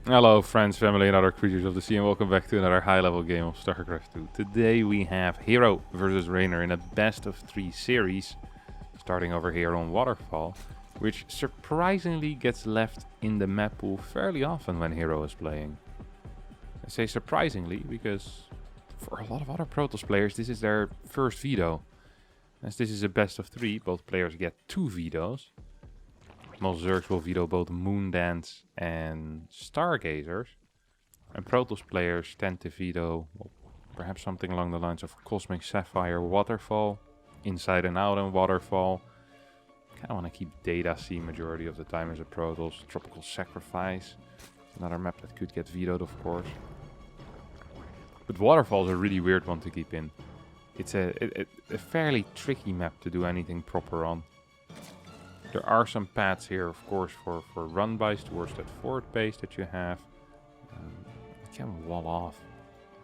Hello friends, family and other creatures of the sea, and welcome back to another high-level game of StarCraft 2. Today we have herO versus Reynor in a best of 3 series, starting over here on Waterfall, which surprisingly gets left in the map pool fairly often when herO is playing. I say surprisingly because for a lot of other Protoss players this is their first veto. As this is a best of 3, both players get 2 vetoes. Most Zergs will veto both Moondance and Stargazers. And Protoss players tend to veto, well, perhaps something along the lines of Cosmic Sapphire, Waterfall, Inside and Out and Waterfall. Kind of want to keep Data C majority of the time as a Protoss. Tropical Sacrifice, another map that could get vetoed, of course. But Waterfall is a really weird one to keep in. It's a fairly tricky map to do anything proper on. There are some paths here, of course, for run-bys towards that forward base that you have. You can wall off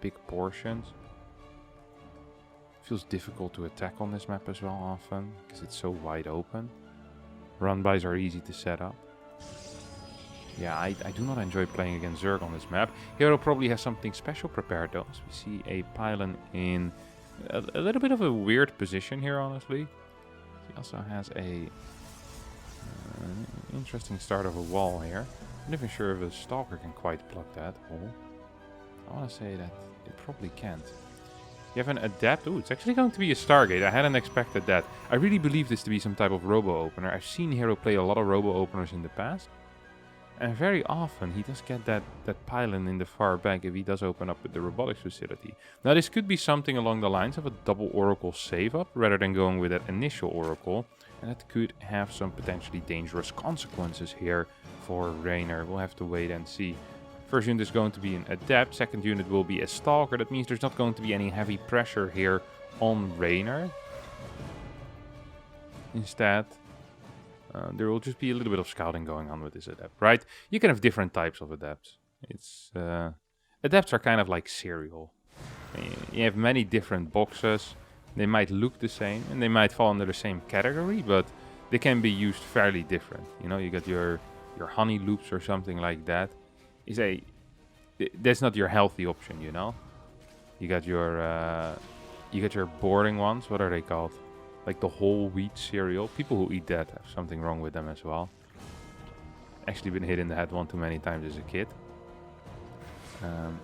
big portions. Feels difficult to attack on this map as well often, because it's so wide open. Run-bys are easy to set up. Yeah, I do not enjoy playing against Zerg on this map. herO probably has something special prepared though, as we see a pylon in a little bit of a weird position here, honestly. He also has a interesting start of a wall here. I'm not even sure if a Stalker can quite block that hole. I want to say that it probably can't. You have an Adept. Ooh, it's actually going to be a Stargate. I hadn't expected that. I really believe this to be some type of robo-opener. I've seen herO play a lot of robo-openers in the past. And very often he does get that pylon in the far back if he does open up with the robotics facility. Now this could be something along the lines of a double Oracle save up rather than going with that initial Oracle. And that could have some potentially dangerous consequences here for Reynor. We'll have to wait and see. First unit is going to be an Adept. Second unit will be a Stalker. That means there's not going to be any heavy pressure here on Reynor. Instead, there will just be a little bit of scouting going on with this Adept, right? You can have different types of Adepts. Adepts are kind of like cereal. You have many different boxes. They might look the same and they might fall under the same category, but they can be used fairly different. You know, you got your honey loops or something like that. That's not your healthy option, you know. You got your boring ones. What are they called? Like the whole wheat cereal. People who eat that have something wrong with them as well. Actually been hit in the head one too many times as a kid.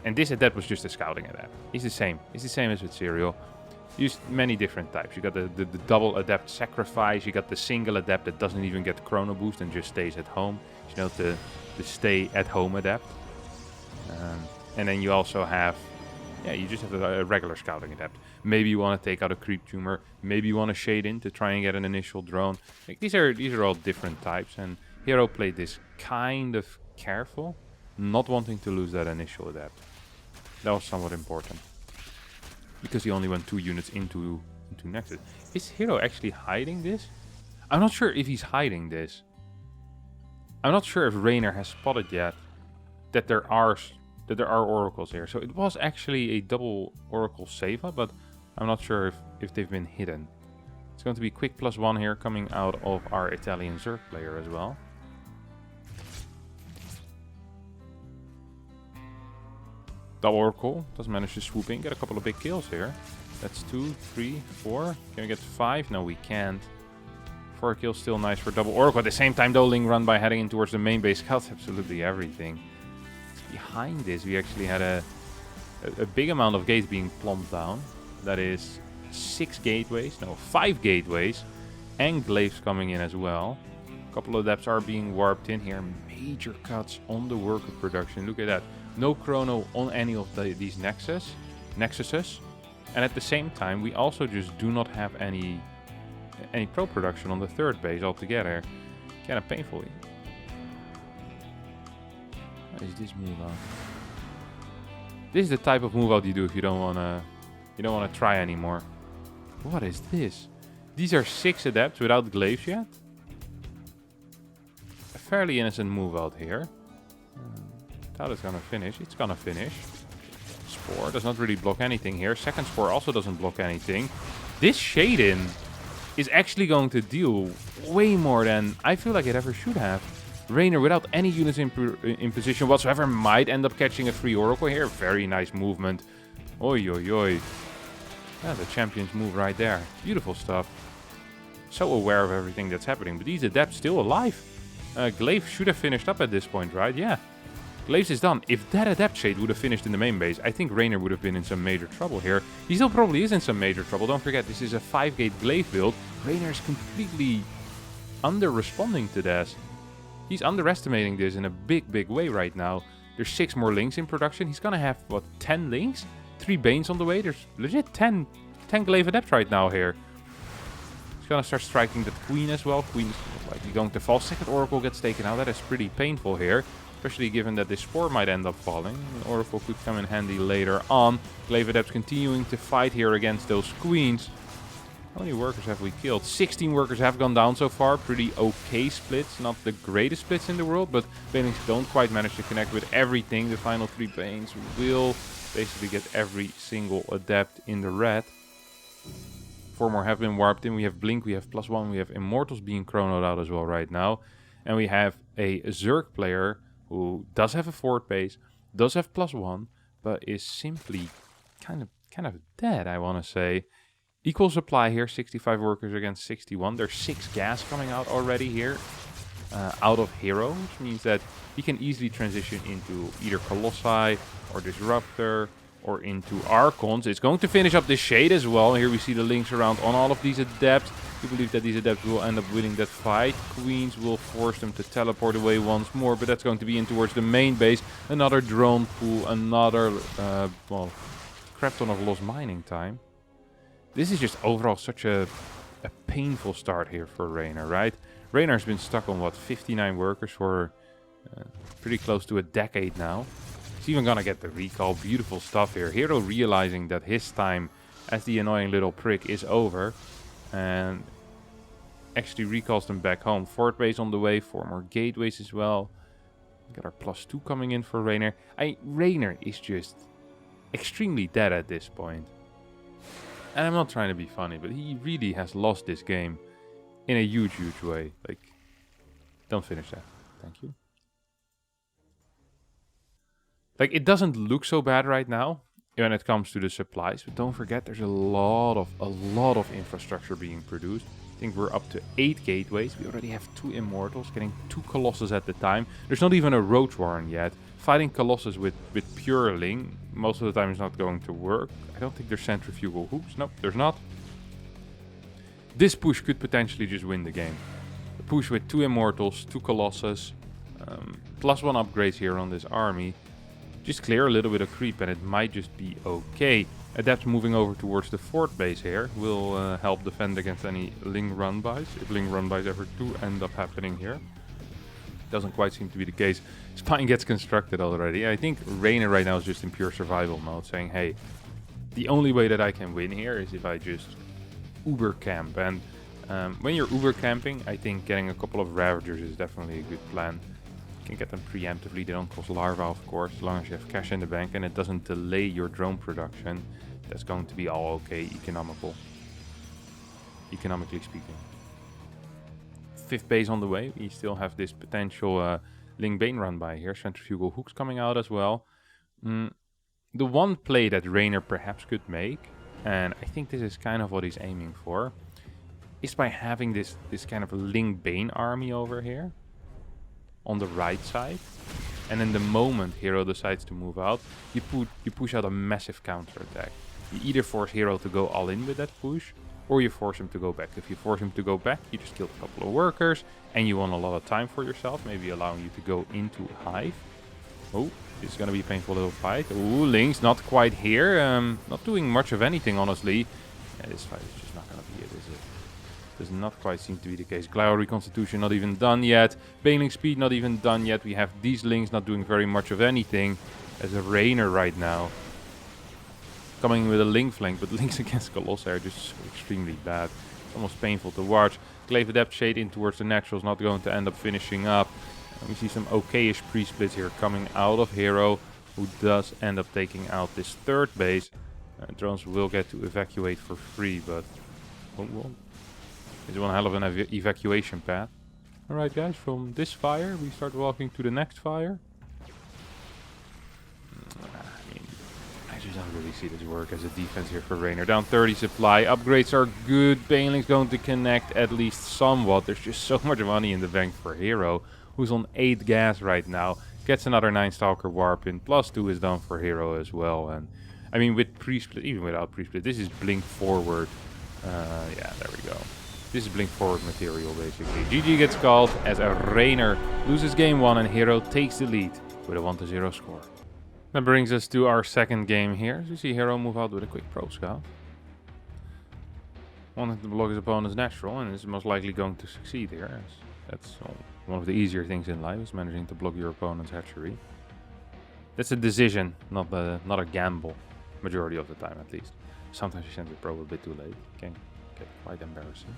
And this Adept was just a scouting Adept. It's the same. It's the same as with cereal. Used many different types. You got the double Adept Sacrifice. You got the single Adept that doesn't even get Chrono Boost and just stays at home. You know, the stay at home Adept. And then you also have, you just have a regular scouting Adept. Maybe you want to take out a creep tumor. Maybe you want to shade in to try and get an initial drone. Like these are all different types. And herO played this kind of careful, not wanting to lose that initial Adept. That was somewhat important. Because he only went 2 units into Nexus. Is herO actually hiding this? I'm not sure if he's hiding this. I'm not sure if Reynor has spotted yet that there are oracles here. So it was actually a double oracle save up, but I'm not sure if they've been hidden. It's going to be quick +1 here coming out of our Italian Zerg player as well. Double Oracle does manage to swoop in, get a couple of big kills here. That's 2, 3, 4. Can we get 5? No, we can't. 4 kills still nice for Double Oracle. At the same time, though, Ling run by heading in towards the main base scouts absolutely everything. Behind this, we actually had a big amount of gates being plomped down. That is 5 gateways. And glaives coming in as well. A couple of Adepts are being warped in here. Major cuts on the worker production. Look at that. No chrono on any of these nexuses. And at the same time, we also just do not have any pro production on the third base altogether. Kind of painfully. What is this move out? This is the type of move out you do if you don't wanna try anymore. What is this? These are 6 Adepts without glaives yet. A fairly innocent move out here. How it's gonna finish? It's gonna finish. Spore does not really block anything here. Second Spore also doesn't block anything. This shade-in is actually going to deal way more than I feel like it ever should have. Reynor, without any units in position whatsoever, might end up catching a free Oracle here. Very nice movement. Oi, oi, oi. Yeah, the champion's move right there. Beautiful stuff. So aware of everything that's happening, but these adepts still alive. Glaive should have finished up at this point, right? Yeah. Glaive is done. If that adept shade would have finished in the main base, I think Reynor would have been in some major trouble here. He still probably is in some major trouble. Don't forget, this is a 5-gate Glaive build. Reynor is completely under-responding to this. He's underestimating this in a big, big way right now. There's 6 more lings in production. He's gonna have, what, 10 lings? 3 Banes on the way. There's legit 10 Glaive Adept right now here. He's gonna start striking that Queen as well. Queen's likely going to fall. Second Oracle gets taken out. That is pretty painful here. Especially given that this Spore might end up falling. An Oracle could come in handy later on. Glaive Adepts continuing to fight here against those Queens. How many workers have we killed? 16 workers have gone down so far. Pretty okay splits. Not the greatest splits in the world, but Banelings don't quite manage to connect with everything. The final 3 Banes will basically get every single adept in the red. 4 more have been warped in. We have Blink, we have +1, we have Immortals being chronoed out as well right now. And we have a Zerg player who does have a 4th base, does have +1, but is simply kind of dead, I want to say. Equal supply here, 65 workers against 61. There's 6 gas coming out already here, out of herO, which means that he can easily transition into either Colossi or Disruptor or into Archons. It's going to finish up this Shade as well. Here we see the links around on all of these Adepts. We believe that these Adepts will end up winning that fight. Queens will force them to teleport away once more, but that's going to be in towards the main base. Another drone pool, another, well, crap ton of lost mining time. This is just overall such a painful start here for Reynor, right? Reynor's been stuck on, what, 59 workers for pretty close to a decade now. He's even gonna get the recall. Beautiful stuff here. herO realizing that his time as the annoying little prick is over. And actually recalls them back home. 4th base on the way, 4 more gateways as well. We got our +2 coming in for Reynor. Reynor is just extremely dead at this point. And I'm not trying to be funny, but he really has lost this game in a huge, huge way. Like, don't finish that. Thank you. Like, it doesn't look so bad right now when it comes to the supplies, but don't forget there's a lot of infrastructure being produced. I think we're up to 8 gateways. We already have 2 Immortals, getting 2 Colossus at the time. There's not even a Roach Warren yet. Fighting Colossus with pure Ling most of the time is not going to work. I don't think there's centrifugal hooks. Nope, there's not. This push could potentially just win the game. A push with 2 Immortals, 2 Colossus, +1 upgrades here on this army. Just clear a little bit of creep and it might just be okay. Adepts moving over towards the 4th base here will help defend against any Ling run-bys, if Ling run-bys ever do end up happening here. Doesn't quite seem to be the case. Spine gets constructed already. I think Reynor right now is just in pure survival mode, saying, hey, the only way that I can win here is if I just uber camp. And when you're uber camping, I think getting a couple of Ravagers is definitely a good plan. You can get them preemptively. They don't cost larva, of course, as long as you have cash in the bank and it doesn't delay your drone production. That's going to be all okay, economically speaking. 5th base on the way. We still have this potential Ling Bane run by here. Centrifugal hooks coming out as well. The one play that Reynor perhaps could make, and I think this is kind of what he's aiming for, is by having this kind of Ling Bane army over here on the right side. And in the moment herO decides to move out, you push out a massive counter attack. You either force herO to go all in with that push, or you force him to go back. If you force him to go back, you just killed a couple of workers, and you won a lot of time for yourself, maybe allowing you to go into Hive. Oh, this is gonna be a painful little fight. Ooh, Lings not quite here, not doing much of anything, honestly. Yeah, this fight is just not gonna be it, is it? Does not quite seem to be the case. Glory Reconstitution not even done yet. Baneling Speed not even done yet. We have these Lings not doing very much of anything. As a Reynor right now. Coming in with a Ling flank, but Lings against Colossi are just so extremely bad. It's almost painful to watch. Glaive Adept Shade in towards the Naturals, not going to end up finishing up. And we see some okay-ish pre-splits here coming out of herO, who does end up taking out this 3rd base. Drones will get to evacuate for free, but it's one hell of an evacuation path. Alright guys, from this fire we start walking to the next fire. I mean, I just don't really see this work as a defense here for Reynor. Down 30 supply, upgrades are good, Baneling's going to connect at least somewhat. There's just so much money in the bank for herO, who's on 8 gas right now. Gets another 9 Stalker Warp in, +2 is done for herO as well. And I mean, with pre-split, even without pre-split, this is blink forward. Yeah, there we go. This is blink forward material, basically. GG gets called as a Reynor loses game 1 and herO takes the lead with a 1-0 score. That brings us to our second game here. As you see herO move out with a quick probe scout. Wanted to block his opponent's natural and is most likely going to succeed here. That's one of the easier things in life, is managing to block your opponent's hatchery. That's a decision, not a gamble. Majority of the time, at least. Sometimes you send the probe a bit too late. Can get quite embarrassing.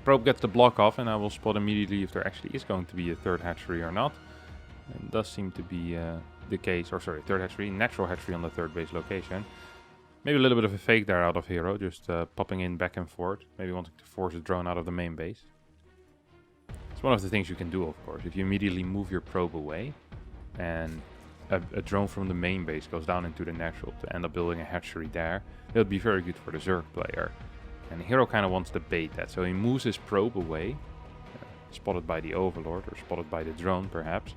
Probe gets the block off, and I will spot immediately if there actually is going to be a third hatchery or not. It does seem to be the case, or sorry, third hatchery, natural hatchery on the third base location. Maybe a little bit of a fake there out of herO, just popping in back and forth, maybe wanting to force a drone out of the main base. It's one of the things you can do, of course. If you immediately move your probe away, and a drone from the main base goes down into the natural to end up building a hatchery there, that would be very good for the Zerg player. And herO kind of wants to bait that, so he moves his probe away, spotted by the Overlord, or spotted by the drone perhaps,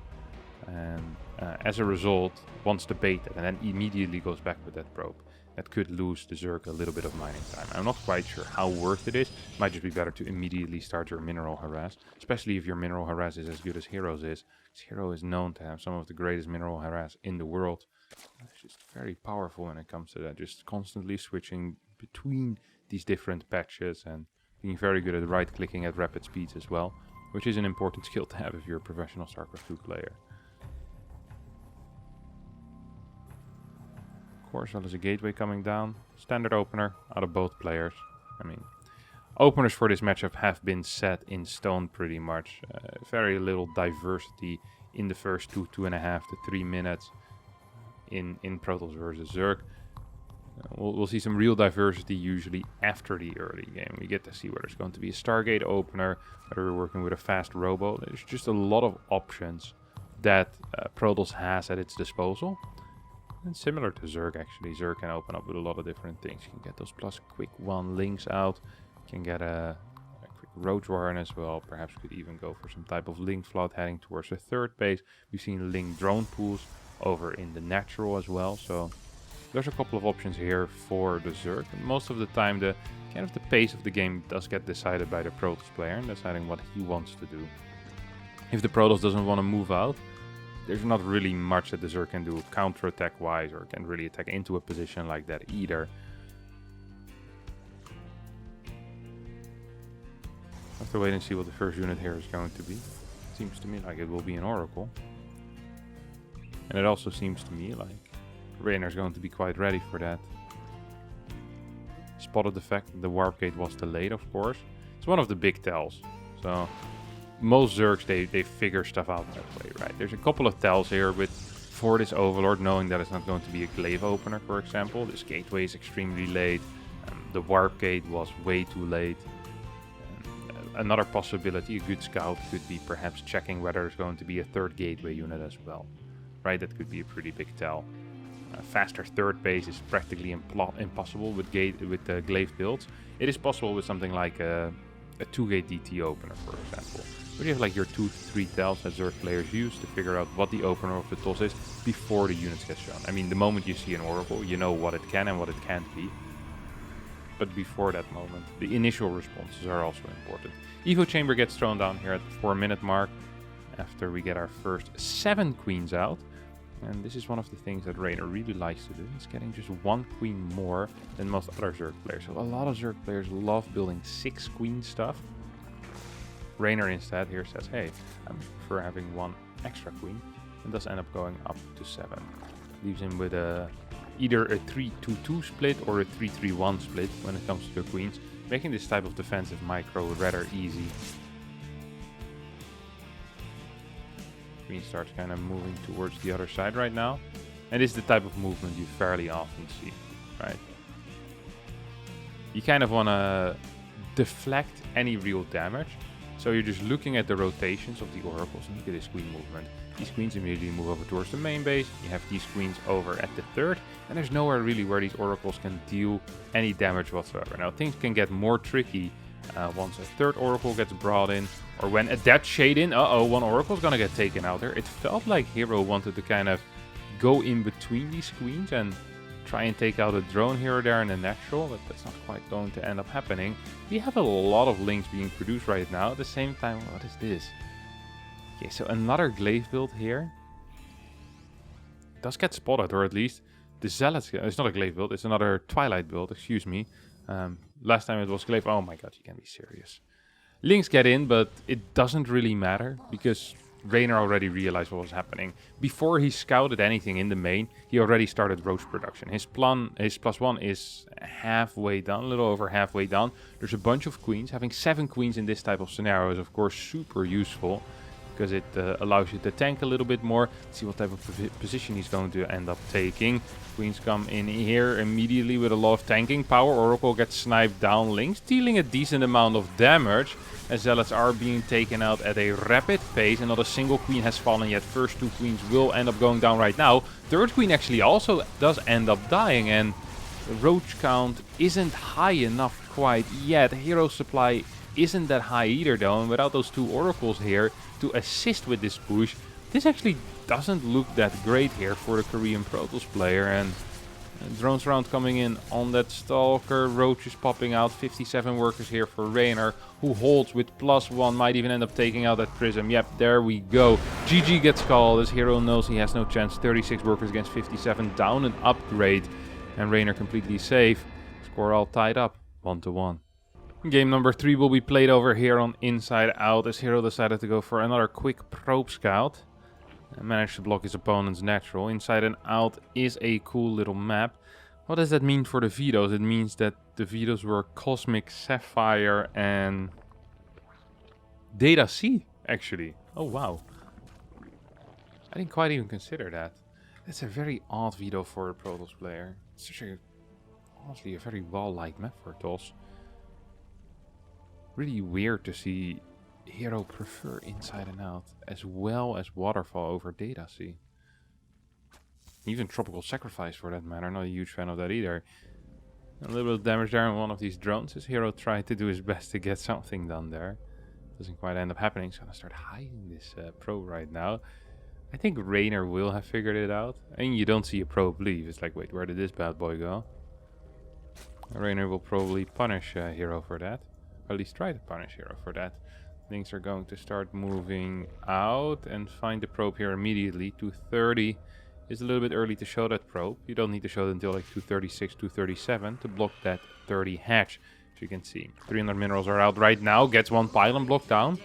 and as a result wants to bait it, and then immediately goes back with that probe. That could lose the Zerg a little bit of mining time. I'm not quite sure how worth it is. It might just be better to immediately start your mineral harass, especially if your mineral harass is as good as herO's is. Because herO is known to have some of the greatest mineral harass in the world. It's just very powerful when it comes to that, just constantly switching between these different patches and being very good at right clicking at rapid speeds as well, which is an important skill to have if you're a professional StarCraft 2 player. Of course, there's a gateway coming down. Standard opener out of both players. I mean, openers for this matchup have been set in stone pretty much. Very little diversity in the first 2.5 to 3 minutes in Protoss versus Zerg. We'll see some real diversity usually after the early game. We get to see whether there's going to be a Stargate opener, whether we're working with a fast robo. There's just a lot of options that Protoss has at its disposal. And similar to Zerg actually, Zerg can open up with a lot of different things. You can get those plus quick 1 lings out. You can get a quick roach warren as well. Perhaps could even go for some type of link flood heading towards the third base. We've seen link drone pools over in the natural as well. So there's a couple of options here for the Zerg. And most of the time the pace of the game does get decided by the Protoss player and deciding what he wants to do. If the Protoss doesn't want to move out, there's not really much that the Zerg can do counter-attack wise, or can really attack into a position like that either. Have to wait and see what the first unit here is going to be. Seems to me like it will be an Oracle. And it also seems to me like Reynor is going to be quite ready for that. Spotted the fact that the warp gate was delayed, of course. It's one of the big tells. So most Zergs, they figure stuff out that way, right? There's a couple of tells here for this Overlord, knowing that it's not going to be a glaive opener, for example. This gateway is extremely late. The warp gate was way too late. Another possibility, a good scout, could be perhaps checking whether there's going to be a third gateway unit as well, right? That could be a pretty big tell. Faster third base is practically impossible with the glaive builds. It is possible with something like a 2-gate DT opener, for example. But you have like your 2 to 3 tells that Zerg players use to figure out what the opener of the toss is before the units get shown. I mean, the moment you see an Oracle, you know what it can and what it can't be. But before that moment, the initial responses are also important. Evo Chamber gets thrown down here at the 4-minute mark after we get our first 7 queens out. And this is one of the things that Reynor really likes to do. It's getting just 1 queen more than most other Zerg players. So a lot of Zerg players love building 6 queen stuff. Reynor instead here says, hey, I prefer having 1 extra queen. And does end up going up to 7. Leaves him with either a 3-2-2 split or a 3-3-1 split when it comes to the queens, making this type of defensive micro rather easy. Queen starts kind of moving towards the other side right now, and this is the type of movement you fairly often see, right? You kind of want to deflect any real damage, So you're just looking at the rotations of the oracles, and look at this queen movement. These queens immediately move over towards the main base. You have these queens over at the third, and there's nowhere really where these oracles can deal any damage whatsoever. Now things can get more tricky once a third oracle gets brought in, or when a dead shade in. One oracle's gonna get taken out there. It felt like herO wanted to kind of go in between these queens and try and take out a drone here or there in the natural, but that's not quite going to end up happening. We have a lot of lings being produced right now. At the same time, what is this? Okay, so another glaive build here. Does get spotted, or at least the zealots. It's not a glaive build, it's another twilight build, excuse me. Last time it was glaive. Oh my god, you can be serious. Lings get in, but it doesn't really matter because Reynor already realized what was happening. Before he scouted anything in the main, he already started roach production. His +1 is halfway done, a little over halfway done. There's a bunch of queens. Having 7 queens in this type of scenario is of course super useful, because it allows you to tank a little bit more. Let's see what type of position he's going to end up taking. Queens come in here immediately with a lot of tanking power. Oracle gets sniped down, Lings dealing a decent amount of damage, as zealots are being taken out at a rapid pace, and not a single queen has fallen yet. First 2 queens will end up going down right now. Third queen actually also does end up dying, and the roach count isn't high enough quite yet. Hero supply isn't that high either though, and without those 2 oracles here to assist with this push, this actually doesn't look that great here for the Korean Protoss player. And drones round coming in on that Stalker. Roaches popping out. 57 workers here for Reynor, who holds with +1. Might even end up taking out that Prism. Yep, there we go. GG gets called as herO knows he has no chance. 36 workers against 57. Down an upgrade. And Reynor completely safe. Score all tied up. 1-1. Game number 3 will be played over here on Inside Out, as herO decided to go for another quick probe scout. And managed to block his opponent's natural. Inside and Out is a cool little map. What does that mean for the vetoes? It means that the vetoes were Cosmic, Sapphire and Data C, actually. Oh wow. I didn't quite even consider that. That's a very odd veto for a Protoss player. It's actually honestly a very wall-like map for TOS. Really weird to see herO prefer Inside and Out as well as Waterfall over Data C. Even Tropical Sacrifice for that matter, not a huge fan of that either. A little bit of damage there on one of these drones as herO tried to do his best to get something done there. Doesn't quite end up happening, so I'm gonna start hiding this probe right now. I think Reynor will have figured it out. And you don't see a probe leave, it's like, wait, where did this bad boy go? Reynor will probably punish herO for that. Or at least try to punish herO for that. Things are going to start moving out and find the probe here immediately. 230 is a little bit early to show that probe. You don't need to show it until like 236, 237 to block that 30 hatch. As you can see, 300 minerals are out right now. Gets 1 pylon blocked down.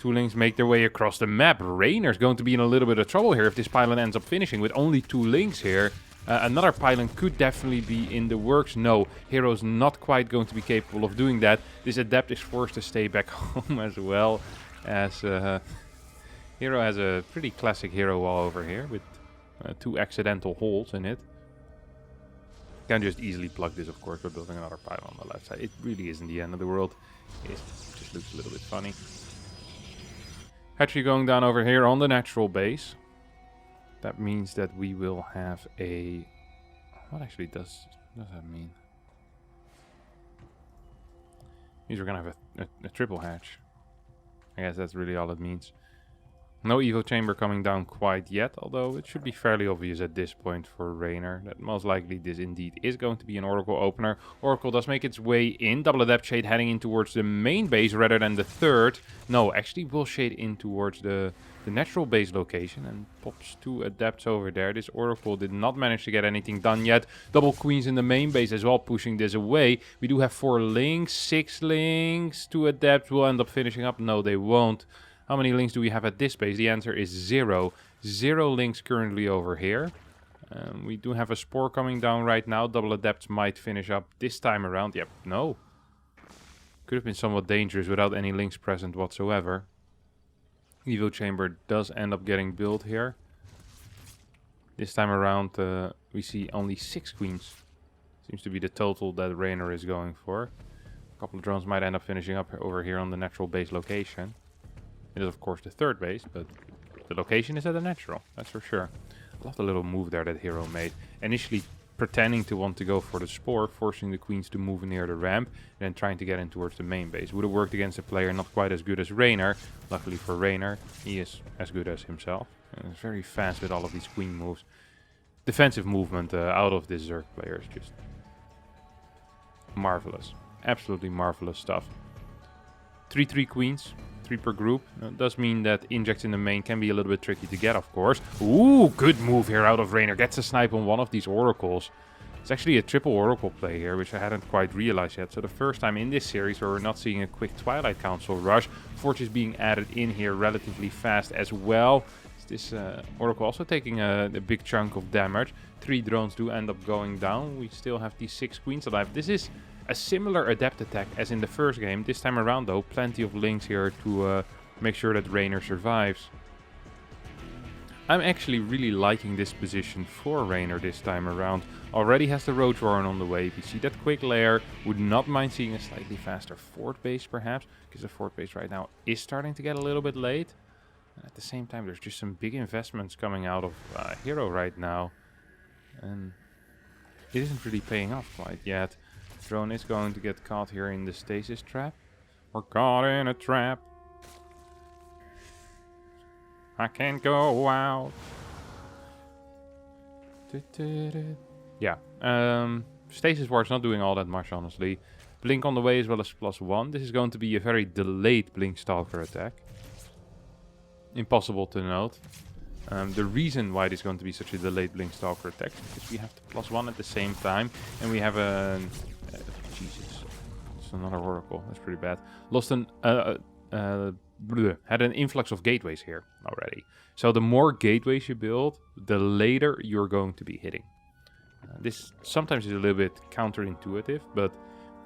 2 lings make their way across the map. Reynor's going to be in a little bit of trouble here if this pylon ends up finishing with only 2 lings here. Another pylon could definitely be in the works. No, herO's not quite going to be capable of doing that. This adept is forced to stay back home as well, as herO has a pretty classic herO wall over here with 2 accidental holes in it. Can just easily plug this, of course, by building another pylon on the left side. It really isn't the end of the world. It just looks a little bit funny. Hatchery going down over here on the natural base. That means that we will have a... What actually does that mean? Means we're going to have a triple hatch. I guess that's really all it means. No Evo Chamber coming down quite yet, although it should be fairly obvious at this point for Reynor that most likely this indeed is going to be an Oracle opener. Oracle does make its way in. Double Adept Shade heading in towards the main base rather than the third. No, actually will shade in towards the natural base location and pops 2 Adepts over there. This Oracle did not manage to get anything done yet. Double Queens in the main base as well, pushing this away. We do have 4 lings, 6 lings. 2 Adepts will end up finishing up. No, they won't. How many links do we have at this base? The answer is 0. 0 links currently over here. We do have a Spore coming down right now. Double Adepts might finish up this time around. Yep, no. Could have been somewhat dangerous without any links present whatsoever. Evo Chamber does end up getting built here. This time around we see only 6 queens. Seems to be the total that Reynor is going for. couple of drones might end up finishing up over here on the natural base location. It is of course the third base, but the location is at the natural, that's for sure. I love the little move there that herO made. Initially pretending to want to go for the spore, forcing the queens to move near the ramp, and then trying to get in towards the main base. Would have worked against a player not quite as good as Reynor. Luckily for Reynor, he is as good as himself. And is very fast with all of these queen moves. Defensive movement out of this Zerg player is just marvelous. Absolutely marvelous stuff. 3-3 queens, 3 per group. Does mean that injects in the main can be a little bit tricky to get, of course. Ooh, good move here out of Reynor. Gets a snipe on one of these oracles. It's actually a triple oracle play here, which I hadn't quite realized yet. So the first time in this series where we're not seeing a quick Twilight Council rush. Forges being added in here relatively fast as well. Is this oracle also taking a big chunk of damage? 3 drones do end up going down. We still have these 6 queens alive. This is a similar adept attack as in the first game. This time around though, plenty of lings here to make sure that Reynor survives. I'm actually really liking this position for Reynor this time around. Already has the Roach Warren on the way. If you see that quick lair, would not mind seeing a slightly faster fourth base perhaps, because the fourth base right now is starting to get a little bit late. And at the same time, there's just some big investments coming out of herO right now. And it isn't really paying off quite yet. Drone is going to get caught here in the stasis trap. We're caught in a trap. I can't go out. Yeah. Stasis ward's not doing all that much, honestly. Blink on the way as well as +1. This is going to be a very delayed Blink Stalker attack. Impossible to note. The reason why it is going to be such a delayed Blink Stalker attack is because we have the +1 at the same time. And we have a... Jesus. It's another oracle. That's pretty bad. Lost an... had an influx of gateways here already. So the more gateways you build, the later you're going to be hitting. This sometimes is a little bit counterintuitive, but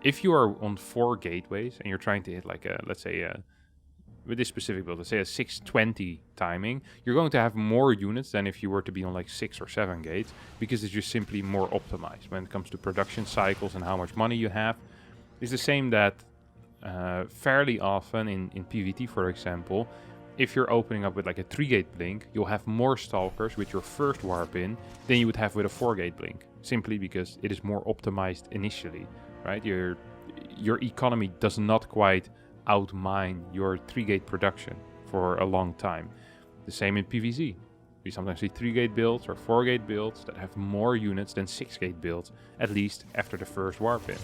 if you are on 4 gateways and you're trying to hit like a, let's say, with this specific build, let's say a 620 timing, you're going to have more units than if you were to be on like 6 or 7 gates, because it's just simply more optimized when it comes to production cycles and how much money you have. It's the same that fairly often in PvT, for example, if you're opening up with like a 3-gate blink, you'll have more stalkers with your first warp in than you would have with a 4-gate blink, simply because it is more optimized initially, right? Your economy does not quite outmine your 3-gate production for a long time. The same in PvZ. We sometimes see 3-gate builds or 4-gate builds that have more units than 6-gate builds, at least after the first warp in.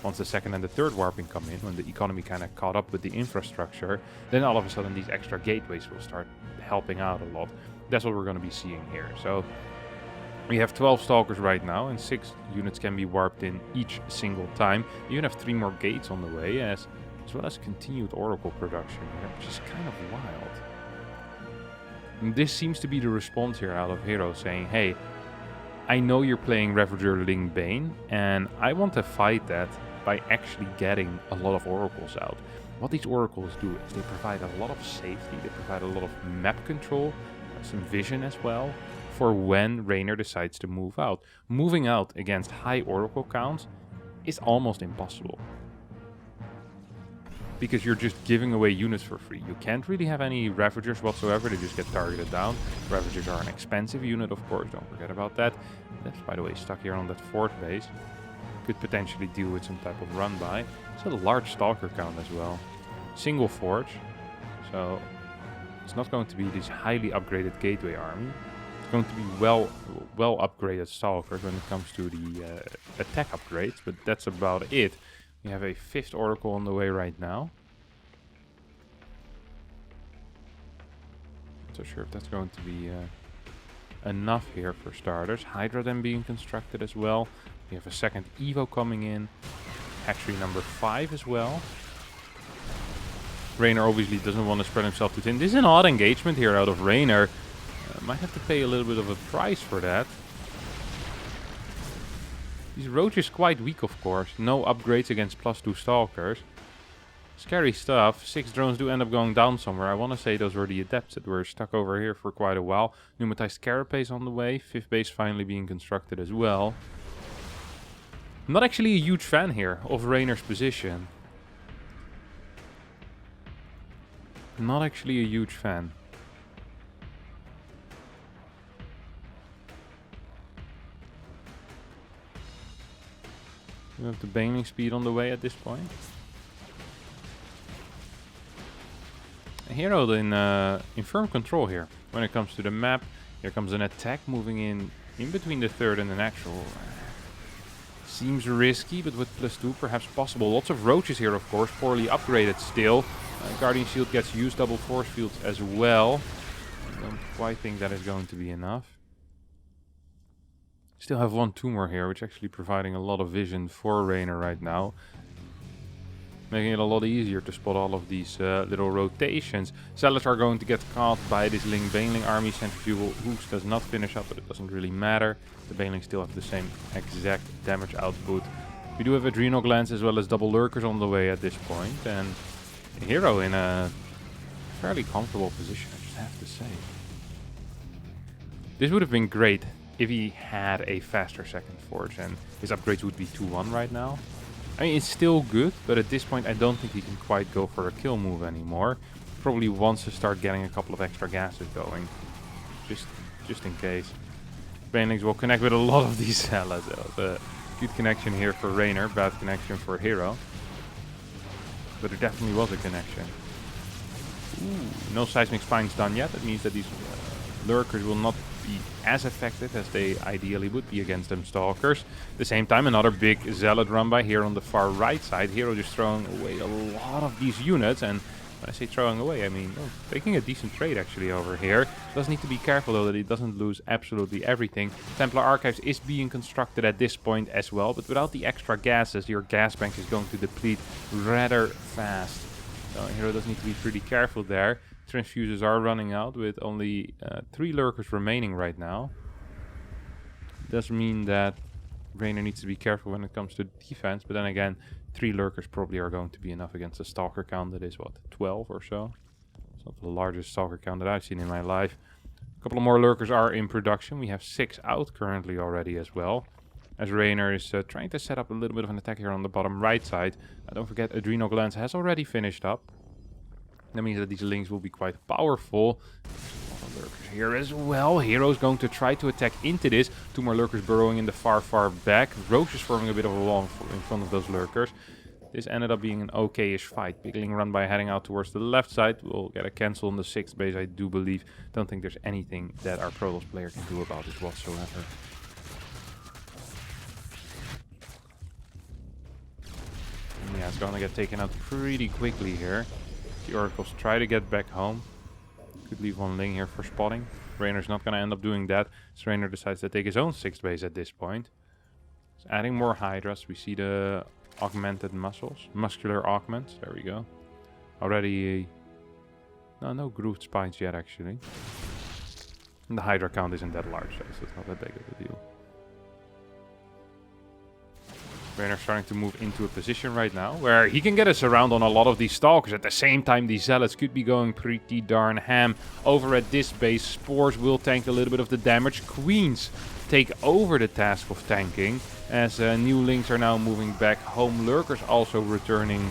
Once the second and the third warping come in, when the economy kind of caught up with the infrastructure, then all of a sudden these extra gateways will start helping out a lot. That's what we're going to be seeing here. So we have 12 stalkers right now, and 6 units can be warped in each single time. You even have 3 more gates on the way, as well as continued oracle production here, which is kind of wild. And this seems to be the response here out of herO, saying, hey, I know you're playing Ravager Ling Bane, and I want to fight that by actually getting a lot of oracles out. What these oracles do is they provide a lot of safety, they provide a lot of map control, some vision as well, for when Reynor decides to move out. Moving out against high oracle counts is almost impossible, because you're just giving away units for free. You can't really have any Ravagers whatsoever, they just get targeted down. Ravagers are an expensive unit, of course, don't forget about that. That's, by the way, stuck here on that 4th base. Could potentially deal with some type of run-by. It's a large Stalker count as well. Single Forge, so it's not going to be this highly upgraded Gateway army. It's going to be well upgraded Stalkers when it comes to the attack upgrades, but that's about it. We have a 5th Oracle on the way right now. Not so sure if that's going to be enough here for starters. Hydra then being constructed as well. We have a 2nd Evo coming in. Hatchery number 5 as well. Reynor obviously doesn't want to spread himself too thin. This is an odd engagement here out of Reynor. Might have to pay a little bit of a price for that. These Roach is quite weak, of course. No upgrades against +2 Stalkers. Scary stuff. 6 drones do end up going down somewhere. I want to say those were the Adepts that were stuck over here for quite a while. Pneumatized Carapace on the way. 5th base finally being constructed as well. I'm not actually a huge fan here of Reynor's position. Not actually a huge fan. We have the baneling speed on the way at this point. herO in firm control here when it comes to the map. Here comes an attack moving in between the third and the natural. Seems risky, but with +2 perhaps possible. Lots of roaches here, of course, poorly upgraded still. Guardian Shield gets used, double force fields as well. I don't quite think that is going to be enough. Still have one tumor here, which actually providing a lot of vision for Reynor right now. Making it a lot easier to spot all of these little rotations. Zealots are going to get caught by this Ling Baneling army. Centrifugal Hooks does not finish up, but it doesn't really matter. The Banelings still have the same exact damage output. We do have Adrenal Glands as well as double lurkers on the way at this point. And herO in a fairly comfortable position, I just have to say. This would have been great if he had a faster second forge, and his upgrades would be 2-1 right now. I mean, it's still good, but at this point I don't think he can quite go for a kill move anymore. Probably wants to start getting a couple of extra gases going, just in case. Banelings will connect with a lot of these zealots. Good connection here for Reynor, bad connection for herO. But there definitely was a connection. Ooh, no seismic spines done yet. That means that these lurkers will not be as effective as they ideally would be against them stalkers. At the same time, another big zealot run by here on the far right side. herO just throwing away a lot of these units, and when I say throwing away, I mean taking a decent trade actually over here. Does need to be careful though that he doesn't lose absolutely everything. Templar Archives is being constructed at this point as well, but without the extra gases, your gas bank is going to deplete rather fast. So herO does need to be pretty careful there. Transfuses are running out with only 3 lurkers remaining right now. Does mean that Reynor needs to be careful when it comes to defense, but then again, 3 lurkers probably are going to be enough against a stalker count that is, what, 12 or so? It's not the largest stalker count that I've seen in my life. A couple of more lurkers are in production. We have 6 out currently already as well. As Reynor is trying to set up a little bit of an attack here on the bottom right side. Don't forget, Adrenal Glands has already finished up. That means that these lings will be quite powerful. Lurkers here as well. herO's going to try to attack into this. 2 more lurkers burrowing in the far back. Roche is forming a bit of a wall in front of those lurkers. This ended up being an okay-ish fight. Bigling run by heading out towards the left side. We'll get a cancel on the 6th base, I do believe. Don't think there's anything that our Protoss player can do about it whatsoever. Yeah, it's going to get taken out pretty quickly here. The Oracles try to get back home. Could leave one Ling here for spotting. Reynor's not going to end up doing that. So Reynor decides to take his own 6th base at this point. He's adding more Hydras. We see the augmented muscles. Muscular augments. There we go. Already... No grooved spines yet, actually. And the Hydra count isn't that large, so it's not that big of a deal. Reynor starting to move into a position right now where he can get us around on a lot of these stalkers. At the same time, these zealots could be going pretty darn ham. Over at this base, Spores will tank a little bit of the damage. Queens take over the task of tanking as new lings are now moving back home. Lurkers also returning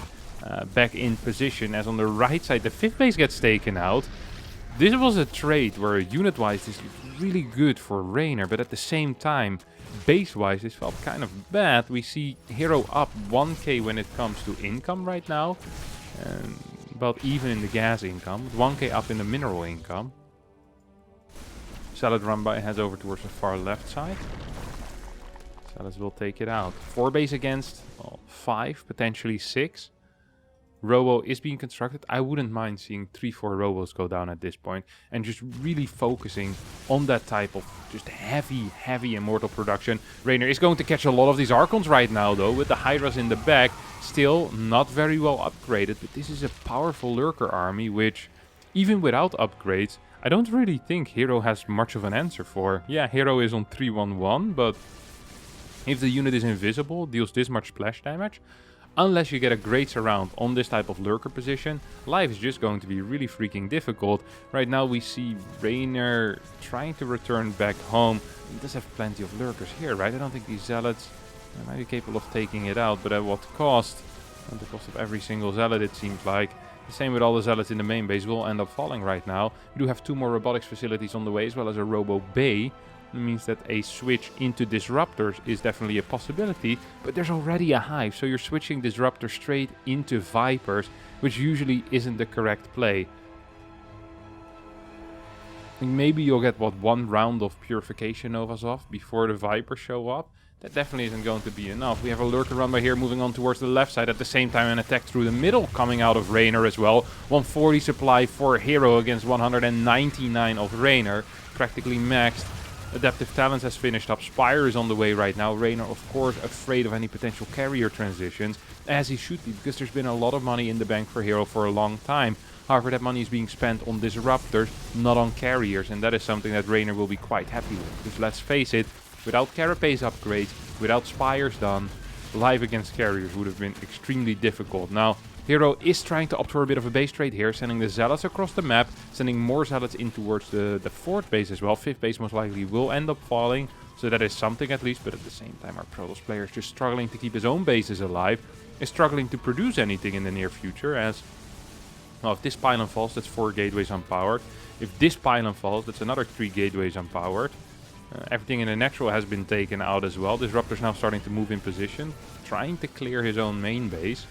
back in position as on the right side, the 5th base gets taken out. This was a trade where unit-wise this is really good for Reynor, but at the same time, base-wise, this felt kind of bad. We see herO up 1k when it comes to income right now. About even in the gas income. 1k up in the mineral income. Salad run by heads over towards the far left side. Salads will take it out. 4 base against 5, potentially 6. Robo is being constructed. I wouldn't mind seeing 3-4 Robos go down at this point and just really focusing on that type of just heavy immortal production. Reynor is going to catch a lot of these Archons right now though, with the Hydras in the back. Still not very well upgraded, but this is a powerful lurker army which, even without upgrades, I don't really think herO has much of an answer for. Yeah, herO is on 3-1-1, but if the unit is invisible, deals this much splash damage, unless you get a great surround on this type of lurker position, life is just going to be really freaking difficult. Right now we see Reynor trying to return back home. He does have plenty of lurkers here, right? I don't think these zealots might be capable of taking it out, but at what cost? At the cost of every single zealot, it seems like. The same with all the zealots in the main base will end up falling right now. We do have 2 more robotics facilities on the way, as well as a robo bay. It means that a switch into disruptors is definitely a possibility, but there's already a hive, so you're switching disruptors straight into vipers, which usually isn't the correct play. Maybe you'll get, what, 1 round of purification novas off before the vipers show up. That definitely isn't going to be enough. We have a lurker run by here moving on towards the left side. At the same time, an attack through the middle coming out of Reynor as well. 140 supply for herO against 199 of Reynor. Practically maxed. Adaptive Talents has finished up. Spire is on the way right now. Reynor, of course, afraid of any potential carrier transitions, as he should be, because there's been a lot of money in the bank for herO for a long time. However, that money is being spent on disruptors, not on carriers, and that is something that Reynor will be quite happy with. Because let's face it, without carapace upgrades, without spires done, life against carriers would have been extremely difficult. Now, herO is trying to opt for a bit of a base trade here, sending the zealots across the map, sending more zealots in towards the 4th base as well. 5th base most likely will end up falling, so that is something at least, but at the same time our Protoss player is just struggling to keep his own bases alive, is struggling to produce anything in the near future, as, well, if this pylon falls, that's 4 gateways unpowered. If this pylon falls, that's another 3 gateways unpowered. Everything in the natural has been taken out as well. Disruptor's now starting to move in position, trying to clear his own main base.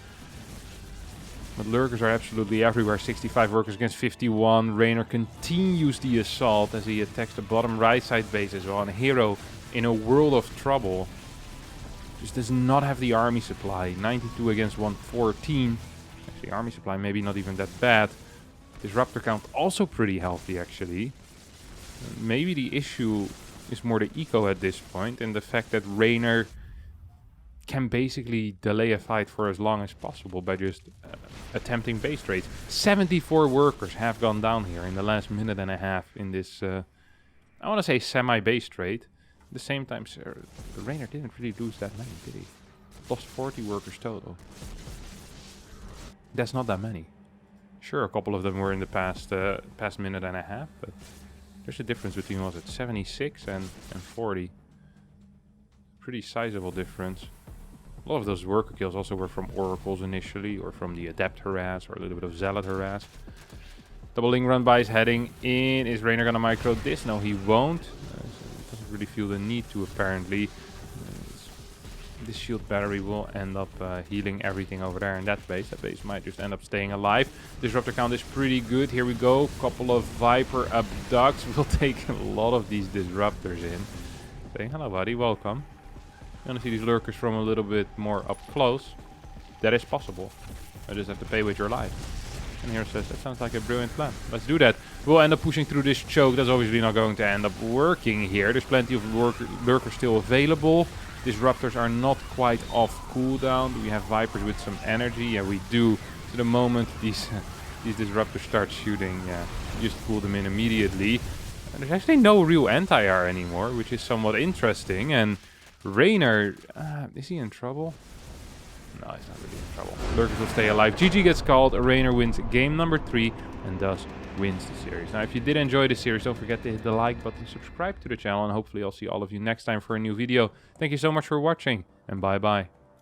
But lurkers are absolutely everywhere. 65 workers against 51. Reynor continues the assault as he attacks the bottom right side base as well. And herO, in a world of trouble, just does not have the army supply. 92 against 114. Actually, army supply maybe not even that bad. Disruptor count also pretty healthy, actually. Maybe the issue is more the eco at this point, and the fact that Reynor can basically delay a fight for as long as possible by just attempting base trades. 74 workers have gone down here in the last minute and a half in this, I want to say, semi-base trade. At the same time, Reynor didn't really lose that many, did he? Lost 40 workers total. That's not that many. Sure, a couple of them were in the past minute and a half, but there's a difference between, was it 76 and 40. Pretty sizable difference. A lot of those worker kills also were from oracles initially, or from the adept harass, or a little bit of zealot harass. Double ling run by is heading in. Is Reynor gonna micro this? No, he won't. He doesn't really feel the need to, apparently. This shield battery will end up healing everything over there in that base. That base might just end up staying alive. Disruptor count is pretty good. Here we go. Couple of Viper abducts. We'll take a lot of these disruptors in. Saying hello, buddy. Welcome. You want to see these lurkers from a little bit more up close? That is possible. I just have to pay with your life. And here says, that sounds like a brilliant plan. Let's do that. We'll end up pushing through this choke. That's obviously not going to end up working here. There's plenty of lurkers still available. Disruptors are not quite off cooldown. Do we have Vipers with some energy? Yeah, we do. So the moment these disruptors start shooting, yeah, just pull them in immediately. And there's actually no real anti-air anymore, which is somewhat interesting. And Reynor, is he in trouble? No, he's not really in trouble. Lurkers will stay alive. GG gets called. Reynor wins game number 3 and thus wins the series. Now, if you did enjoy the series, don't forget to hit the like button, subscribe to the channel, and hopefully I'll see all of you next time for a new video. Thank you so much for watching, and bye-bye.